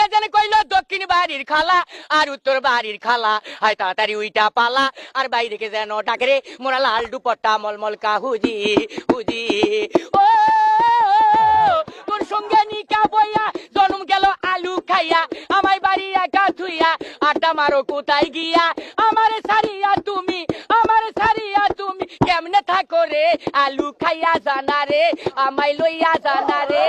কে যেন কইলো দক্ষিণ বাড়ির খালা আর উত্তর বাড়ির খালা, হয় তাড়াতাড়ি উইটা পালা। আর বাইরে কে যেন ডাকে রে মোরা লাল দুপট্টা মলমল কা হুজি হুজি। ও তোর সঙ্গে নিকা বইয়া জন্ম গেল আলু খাইয়া, আমায় বাড়ি একা থুইয়া আড্ডা মারো কোথায় গিয়া। আমারে সারিয়া তুমি, আমারে সারিয়া তুমি কেমনে থাকো রে, আলু খাইয়া জানা রে, আমায় লইয়া জানা রে।